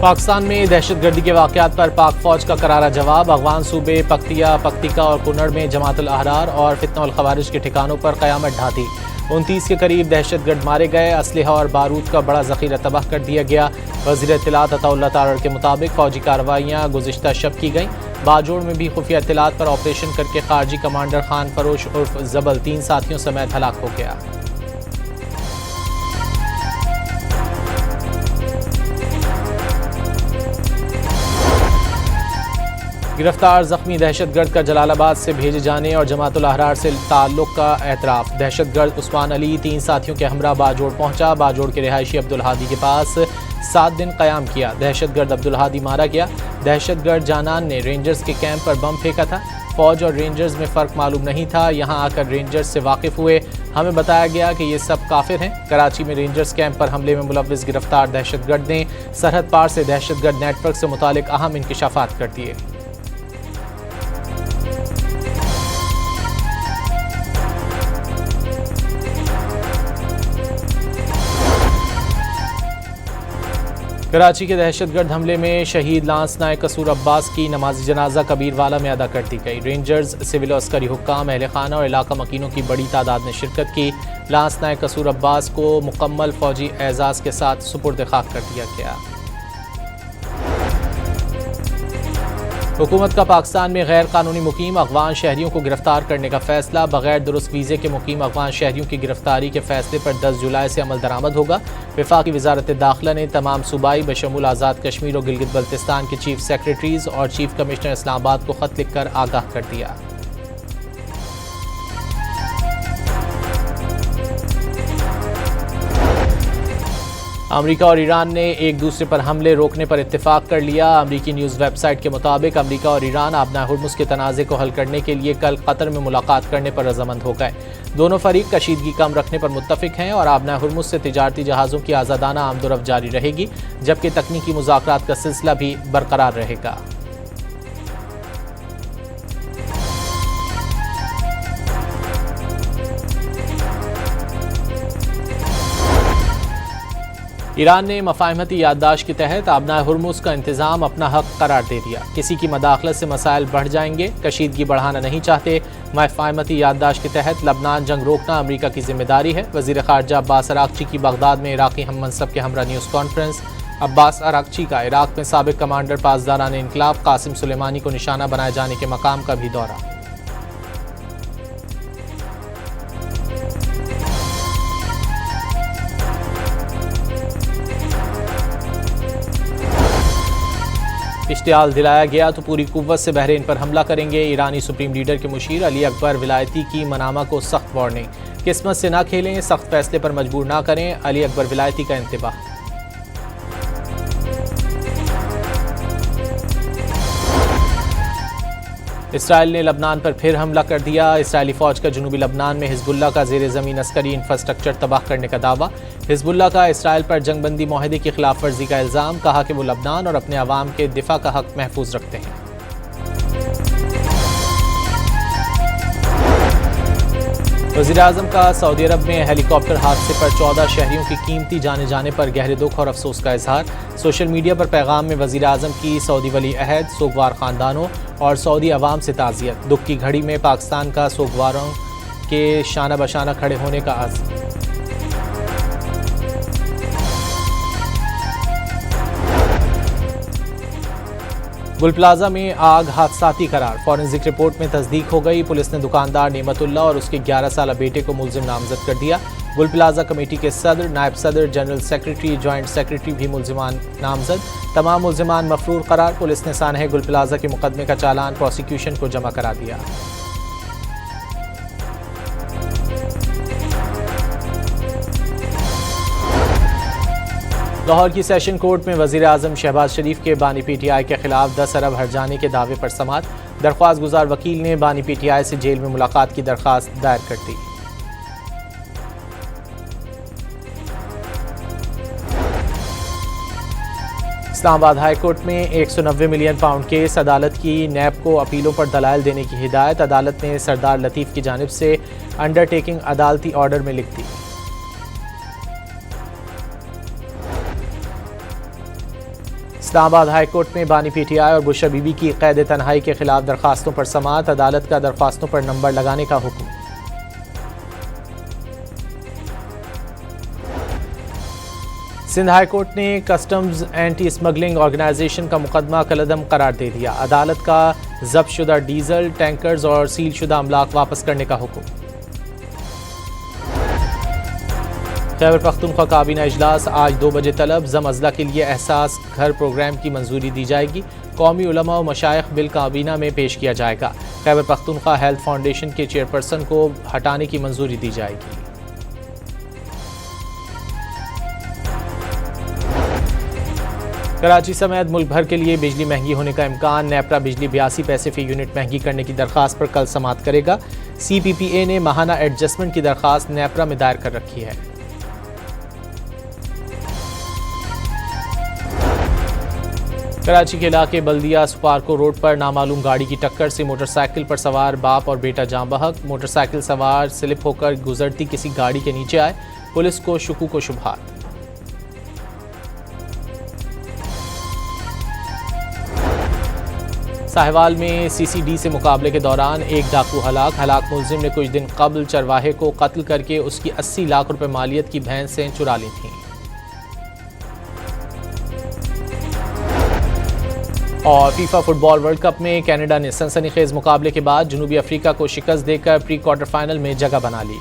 पाकिस्तान में दहशतगर्दी के वाक़यात पर पाक फौज का करारा जवाब। अफगान सूबे पख्तिया, पख्तिका और कुन्नड़ में जमातुल अहरार और फितना उल खवारिज के ठिकानों पर क़यामत ढाती। 29 के करीब दहशतगर्द मारे गए। असलहा और बारूद का बड़ा ज़ख़ीरा तबाह कर दिया गया। वज़ीर इत्तलात अताउल्लाह तारड़ के मुताबिक फ़ौजी कार्रवाइयाँ गुज़िश्ता शब की गईं। बाजोड़ में भी खुफिया इत्तलात पर ऑपरेशन करके खारजी कमांडर खान फरोश उर्फ जबल 3 साथियों समेत हलाक हो गया। गिरफ्तार जख्मी दहशतगर्द का जलालाबाद से भेजे जाने और जमातुल अहरार से ताल्लुक़ का एतराफ़। दहशतगर्द उस्मान अली 3 साथियों के हमरा बाजोड़ पहुंचा। बाजोड़ के रिहायशी अब्दुल हादी के पास 7 दिन क़याम किया। दहशतगर्द अब्दुल हादी मारा गया। दहशतगर्द जानान ने रेंजर्स के कैंप पर बम फेंका था। फ़ौज और रेंजर्स में फ़र्क मालूम नहीं था। यहाँ आकर रेंजर्स से वाकिफ़ हुए। हमें बताया गया कि ये सब काफिर हैं। कराची में रेंजर्स कैंप पर हमले में मुलव्विस गिरफ्तार दहशतगर्द ने सरहद पार से दहशतगर्द नेटवर्क से मुतालिक अहम इंकिशाफात कर दिए। कराची के दहशतगर्द हमले में शहीद लांस नायक कसूर अब्बास की नमाज जनाजा कबीरवाला में अदा कर दी गई। रेंजर्स, सिविल अस्करी हुक्काम, अहले खाना और इलाका मकीनों की बड़ी तादाद ने शिरकत की। लांस नायक कसूर अब्बास को मुकम्मल फौजी एजाज के साथ सुपुर्द खाक कर दिया गया। हुकूमत का पाकिस्तान में गैर कानूनी मुकीम अफगान शहरियों को गिरफ्तार करने का फैसला। बगैर दुरुस्त वीज़े के मुकीम अफगान शहरियों की गिरफ्तारी के फैसले पर 10 जुलाई से अमल दरामद होगा। वफाकी वजारत दाखिला ने तमाम सूबाई बशमूल आज़ाद कश्मीर और गिलगित बल्तिस्तान के चीफ सेक्रेटरीज और चीफ कमिश्नर इस्लामाबाद को खत लिखकर आगाह कर दिया। अमेरिका और ईरान ने एक दूसरे पर हमले रोकने पर इत्तेफाक कर लिया। अमेरिकी न्यूज़ वेबसाइट के मुताबिक अमेरिका और ईरान आबना हुर्मुज़ के तनाज़े को हल करने के लिए कल कतर में मुलाकात करने पर रज़ामंद हो गए। दोनों फरीक कशीदगी कम रखने पर मुत्तफ़िक हैं और आबना हुर्मुज़ से तिजारती जहाज़ों की आज़ादाना आमदोरफ़्त जारी रहेगी, जबकि तकनीकी मुज़ाकरात का सिलसिला भी बरकरार रहेगा। ईरान ने मफाहमती याददाश्त के तहत आबना हुर्मुज़ का इंतज़ाम अपना हक करार दे दिया। किसी की मदाखलत से मसाइल बढ़ जाएंगे। कशीदगी बढ़ाना नहीं चाहते। मफाहमती याददाश्त के तहत लबनान जंग रोकना अमेरिका की जिम्मेदारी है। वज़ीर ख़ारजा अब्बास अराग़ची की बगदाद में इराक़ी हम मनसब के हमरा न्यूज़ कॉन्फ्रेंस। अब्बास अराग़ची का इराक़ में साबिक़ कमांडर पासदारान इनक़लाब कासिम सुलेमानी को निशाना बनाए जाने के मकाम का भी दौरा। इश्तियाल दिलाया गया तो पूरी कुव्वत से बहरीन पर हमला करेंगे। ईरानी सुप्रीम लीडर के मुशीर अली अकबर विलायती की मनामा को सख्त वार्निंग। किस्मत से ना खेलें, सख्त फैसले पर मजबूर ना करें। अली अकबर विलायती का इंतबाह। इसराइल ने लबनान पर फिर हमला कर दिया। इसराइली फ़ौज का जनूबी लबनान में हिजबुल्लाह का ज़ेर ज़मीन अस्करी इंफ्रास्ट्रक्चर तबाह करने का दावा। हिजबुल्लाह का इसराइल पर जंगबंदी माहदे की खिलाफ वर्जी का इल्ज़ाम। कहा कि वो लबनान और अपने अवाम के दिफा का हक महफूज रखते हैं। वज़ीर आज़म का सऊदी अरब में हेलीकॉप्टर हादसे पर 14 शहरियों की कीमती जाने जाने पर गहरे दुख और अफसोस का इजहार। सोशल मीडिया पर पैगाम में वज़ीर आज़म की सऊदी वली अहद, सोगवार ख़ानदानों और सऊदी अवाम से ताज़ियत। दुख की घड़ी में पाकिस्तान का सोगवारों के शाना बशाना खड़े होने का आज़म। गुल प्लाजा में आग हादसाती करार। फॉरेंसिक रिपोर्ट में तस्दीक हो गई। पुलिस ने दुकानदार नेमतुल्लाह और उसके 11 साला बेटे को मुलजिम नामजद कर दिया। गुल प्लाजा कमेटी के सदर, नायब सदर, जनरल सेक्रेटरी, जॉइंट सेक्रेटरी भी मुलजिमान नामजद। तमाम मुलजिमान मफरूर करार। पुलिस ने सानह गुल प्लाजा के मुकदमे का चालान प्रोसिक्यूशन को जमा करा दिया। लाहौर की सेशन कोर्ट में वज़ीर आज़म शहबाज शरीफ के बानी PTI के खिलाफ 10 अरब हर्जाने के दावे पर समाअत। दरख्वास्त गुजार वकील ने बानी PTI से जेल में मुलाकात की दरख्वास्त दायर कर दी। इस्लामाबाद हाई कोर्ट में 190 मिलियन पाउंड केस। अदालत की नैब को अपीलों पर दलाइल देने की हिदायत। अदालत ने सरदार लतीफ़ की जानिब से अंडरटेकिंग अदालती ऑर्डर में लिख दी। इस्लामाबाद हाई कोर्ट में बानी PTI और बुशरा बीबी की कैद तन्हाई के खिलाफ दरखास्तों पर समाअत, अदालत का दरखास्तों पर नंबर लगाने का हुक्म। सिंध हाई कोर्ट ने कस्टम्स एंटी स्मगलिंग ऑर्गेनाइजेशन का मुकदमा कलअदम करार दे दिया, अदालत का जब्त शुदा डीजल टैंकर्स और सील शुदा अमलाक वापस करने का हुक्म। खैबर पख्तूनख्वा काबीना इजलास आज 2 बजे तलब, जम अजला के लिए एहसास घर प्रोग्राम की मंजूरी दी जाएगी, कौमी उलमा और मशाइख बिल काबीना में पेश किया जाएगा। खैबर पख्तूनख्वा हेल्थ फाउंडेशन के चेयरपर्सन को हटाने की मंजूरी दी जाएगी। कराची समेत मुल्क भर के लिए बिजली महंगी होने का इम्कान, नेपरा बिजली 82 पैसे फी यूनिट महंगी करने की दरखास्त पर कल समाअत करेगा। CPPA ने माहाना एडजस्टमेंट की दरखास्त नेपरा में दायर कर रखी है। कराची के इलाके बल्दिया सुपारको रोड पर नामालूम गाड़ी की टक्कर से मोटरसाइकिल पर सवार बाप और बेटा जाँ बहक, मोटरसाइकिल सवार स्लिप होकर गुजरती किसी गाड़ी के नीचे आए, पुलिस को शुकूक व शुबहात। साहिवाल में CCD से मुकाबले के दौरान एक डाकू हलाक मुलजिम ने कुछ दिन कबल चरवाहे को कत्ल करके उसकी 80 लाख रुपए मालियत की भैंसें चुरा ली थीं। और फीफा फुटबॉल वर्ल्ड कप में कनाडा ने सनसनीखेज मुकाबले के बाद जनूबी अफ्रीका को शिकस्त देकर प्री क्वार्टर फाइनल में जगह बना ली।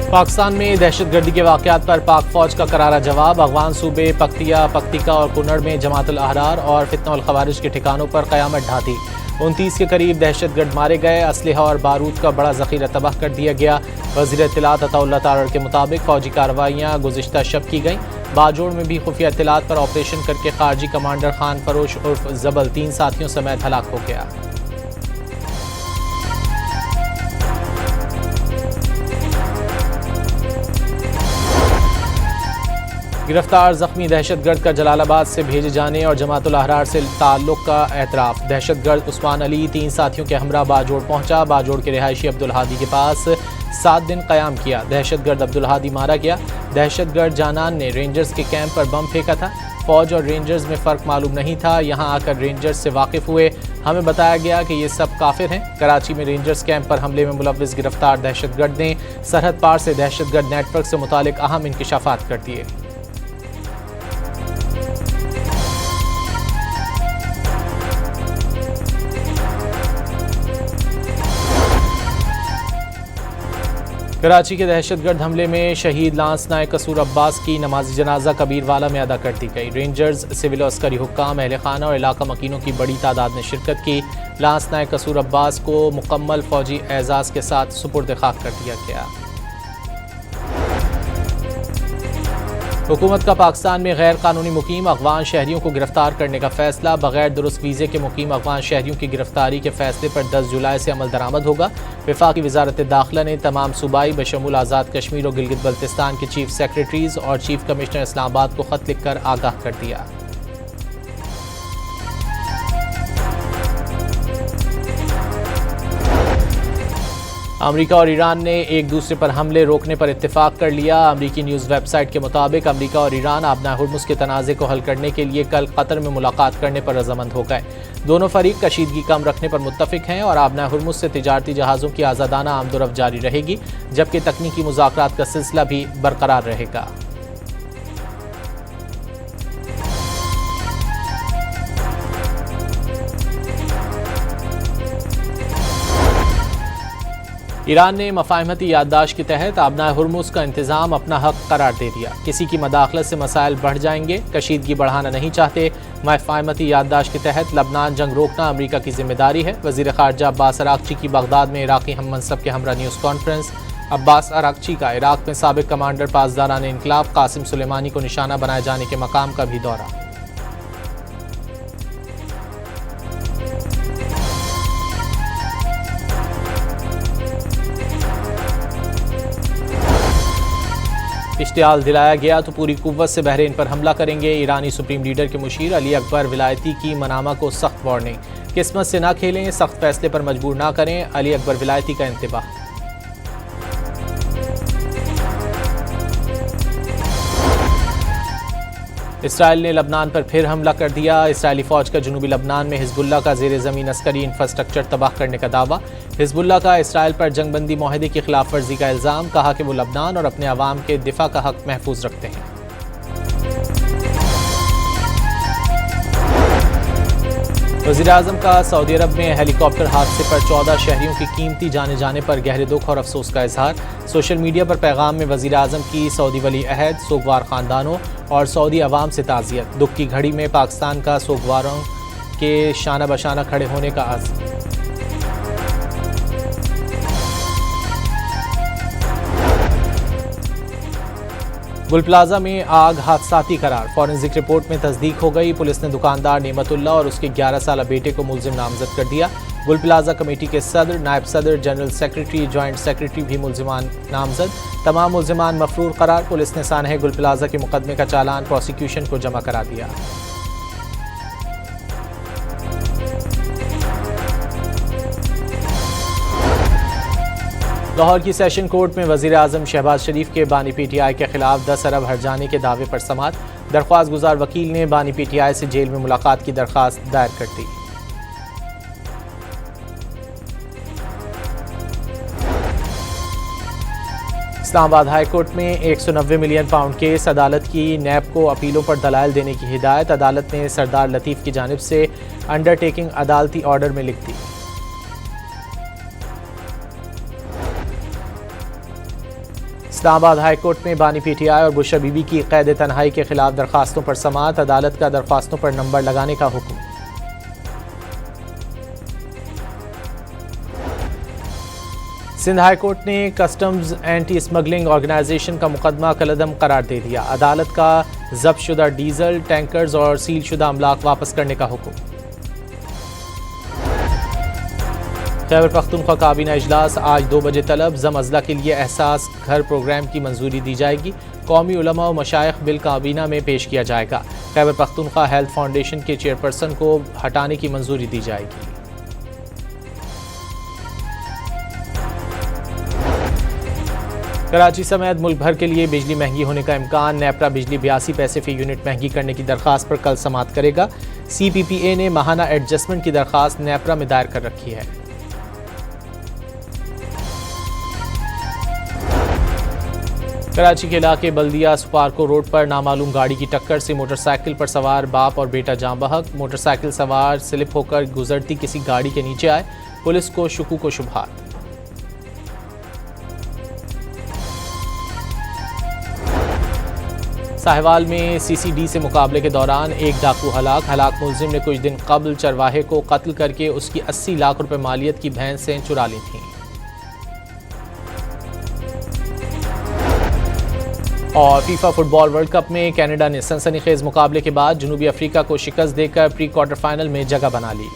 पाकिस्तान में दहशतगर्दी के वाक़यात पर पाक फौज का करारा जवाब, अफगान सूबे पख्तिया, पख्तिका और कुनड़ में जमातुल अहरार और फितना उल खवारिज के ठिकानों पर क़यामत ढाती। 29 के करीब दहशतगर्द मारे गए, असलहा और बारूद का बड़ा ज़ख़ीरा तबाह कर दिया गया। वज़ीर इत्तलात अताउल्लाह तारड़ के मुताबिक फ़ौजी कार्रवाइयाँ गुज़िश्ता शब की गईं। बाजोड़ में भी खुफिया इत्तलात पर ऑपरेशन करके खारजी कमांडर खान फरोश उर्फ जबल 3 साथियों समेत हलाक हो गया। गिरफ्तार जख्मी दहशतगर्द का जलालाबाद से भेजे जाने और जमातुल अहरार से ताल्लुक़ का एतराफ़। दहशतगर्द उस्मान अली 3 साथियों के हमरा बाजोड़ पहुंचा, बाजोड़ के रिहायशी अब्दुल हादी के पास 7 दिन क़याम किया। दहशतगर्द अब्दुल हादी मारा गया। दहशतगर्द जानान ने रेंजर्स के कैंप पर बम फेंका था। फ़ौज और रेंजर्स में फ़र्क मालूम नहीं था, यहाँ आकर रेंजर्स से वाकिफ़ हुए। हमें बताया गया कि ये सब काफिर हैं। कराची में रेंजर्स कैंप पर हमले में मुलव्विस गिरफ्तार दहशतगर्द ने सरहद पार से दहशतगर्द नेटवर्क से मुतालिक अहम इंकिशाफात कर दिए। कराची के दहशतगर्द हमले में शहीद लांस नायक कसूर अब्बास की नमाज जनाजा कबीरवाला में अदा कर दी गई। रेंजर्स, सिविल और अस्करी हुक्काम, अहले खाना और इलाका मकीनों की बड़ी तादाद ने शिरकत की। लांस नायक कसूर अब्बास को मुकम्मल फौजी एजाज़ के साथ सुपुर्द खाक कर दिया गया। हुकूमत का पाकिस्तान में गैर कानूनी मुकीम अफगान शहरियों को गिरफ्तार करने का फैसला। बगैर दुरुस्त वीज़े के मुकीम अफगान शहरियों की गिरफ्तारी के फैसले पर 10 जुलाई से अमल दरामद होगा। वफाकी वजारत दाखिला ने तमाम सूबाई बशमूल आज़ाद कश्मीर और गिलगित बल्तिस्तान के चीफ सेक्रेटरीज और चीफ कमिश्नर इस्लामाबाद को खत लिखकर आगाह कर दिया। अमेरिका और ईरान ने एक दूसरे पर हमले रोकने पर इत्तेफाक कर लिया। अमेरिकी न्यूज़ वेबसाइट के मुताबिक अमेरिका और ईरान आबना हुर्मुज़ के तनाज़े को हल करने के लिए कल कतर में मुलाकात करने पर रजामंद हो गए। दोनों फरीक कशीदगी कम रखने पर मुत्तफिक हैं और आबना हुर्मुज़ से तिजारती जहाज़ों की आज़ादाना आमदोरफ्त जारी रहेगी, जबकि तकनीकी मुज़ाकरात का सिलसिला भी बरकरार रहेगा। ईरान ने मफाहमती याददाश्त के तहत आबना हुर्मुज़ का इंतज़ाम अपना हक करार दे दिया। किसी की मदाखलत से मसाइल बढ़ जाएंगे, कशीदगी बढ़ाना नहीं चाहते। मफाहमती याददाश्त के तहत लबनान जंग रोकना अमेरिका की जिम्मेदारी है। वज़ीर ख़ारजा अब्बास अराग़ची की बगदाद में इराक़ी हम मनसब के हमरा न्यूज़ कॉन्फ्रेंस। अब्बास अराग़ची का इराक़ में साबिक़ कमांडर पासदारान इनक़लाब कासिम सुलेमानी को निशाना बनाए जाने के मकाम का भी दौरा। इश्तिहाल दिलाया गया तो पूरी कुव्वत से बहरीन पर हमला करेंगे। ईरानी सुप्रीम लीडर के मुशीर अली अकबर विलायती की मनामा को सख्त वार्निंग। किस्मत से ना खेलें, सख्त फैसले पर मजबूर ना करें, अली अकबर विलायती का इंतबाह। इसराइल ने लबनान पर फिर हमला कर दिया। इसराइली फौज का जनूबी लबनान में हिजबुल्लाह का ज़ेर ज़मीन अस्करी इंफ्रास्ट्रक्चर तबाह करने का दावा। हिजबुल्लाह का इसराइल पर जंगबंदी माहदे की खिलाफ वर्जी का इल्ज़ाम। कहा कि वो लबनान और अपने अवाम के दिफा का हक महफूज रखते हैं। वज़ीर-ए-आज़म का सऊदी अरब में हेलीकॉप्टर हादसे पर 14 शहरियों की कीमती जाने जाने पर गहरे दुख और अफसोस का इजहार। सोशल मीडिया पर पैगाम में वज़ीर-ए-आज़म की सऊदी वली अहद, सोगवार ख़ानदानों और सऊदी अवाम से ताज़ियत। दुख की घड़ी में पाकिस्तान का सोगवारों के शाना बशाना खड़े होने का आज़म। गुल प्लाजा में आग हादसाती करार। फॉरेंसिक रिपोर्ट में तस्दीक हो गई। पुलिस ने दुकानदार नेमतुल्लाह और उसके 11 साला बेटे को मुलजिम नामजद कर दिया। गुल प्लाजा कमेटी के सदर, नायब सदर, जनरल सेक्रेटरी, जॉइंट सेक्रेटरी भी मुलजिमान नामजद। तमाम मुलजिमान मफरूर करार। पुलिस ने सानहे गुल प्लाजा के मुकदमे का चालान प्रोसिक्यूशन को जमा करा दिया। लाहौर की सेशन कोर्ट में वज़ीर-ए-आज़म शहबाज शरीफ के बानी PTI के खिलाफ 10 अरब हर्जाने के दावे पर समाअत। दरख्वास्त गुजार वकील ने बानी PTI से जेल में मुलाकात की दरख्वास्त दायर कर दी। इस्लामाबाद हाई कोर्ट में 190 मिलियन पाउंड केस। अदालत की नैब को अपीलों पर दलाइल देने की हिदायत। अदालत ने सरदार लतीफ़ की जानिब से अंडरटेकिंग अदालती ऑर्डर में लिख दी। इस्लामाबाद हाई कोर्ट में बानी PTI और बुशरा बीबी की कैद तन्हाई के खिलाफ दरखास्तों पर समाअत। अदालत का दरखास्तों पर नंबर लगाने का हुक्म। सिंध हाई कोर्ट ने कस्टम्स एंटी स्मगलिंग ऑर्गेनाइजेशन का मुकदमा कलअदम करार दे दिया। अदालत का जब्त शुदा डीजल टैंकर्स और सील शुदा अमलाक वापस करने का हुक्म। खैबर पख्तूनख्वा काबीना इजलास आज 2 बजे तलब। ज़म अज़ला के लिए एहसास घर प्रोग्राम की मंजूरी दी जाएगी। कौमी उलमा व मशाइख बिल काबीना में पेश किया जाएगा। खैबर पख्तूनख्वा हेल्थ फाउंडेशन के चेयरपर्सन को हटाने की मंजूरी दी जाएगी। कराची समेत मुल्क भर के लिए बिजली महंगी होने का इम्कान। नेपरा बिजली 82 पैसे फी यूनिट महंगी करने की दरख्वास्त पर कल समाअत करेगा। CPPA ने माहाना एडजस्टमेंट की दरख्वास्त नेपरा में दायर कर रखी है। कराची के इलाके बल्दिया सुपारको रोड पर नामालूम गाड़ी की टक्कर से मोटरसाइकिल पर सवार बाप और बेटा जाँ बहक। मोटरसाइकिल सवार स्लिप होकर गुजरती किसी गाड़ी के नीचे आए। पुलिस को शुकूक व शुबहात। साहिवाल में CCD से मुकाबले के दौरान एक डाकू हलाक मुलजिम ने कुछ दिन कबल चरवाहे को कत्ल करके उसकी 80 लाख रुपए मालियत की भैंसें चुरा ली थीं। और फीफा फुटबॉल वर्ल्ड कप में कनाडा ने सनसनीखेज मुकाबले के बाद जनूबी अफ्रीका को शिकस्त देकर प्री क्वार्टर फाइनल में जगह बना ली।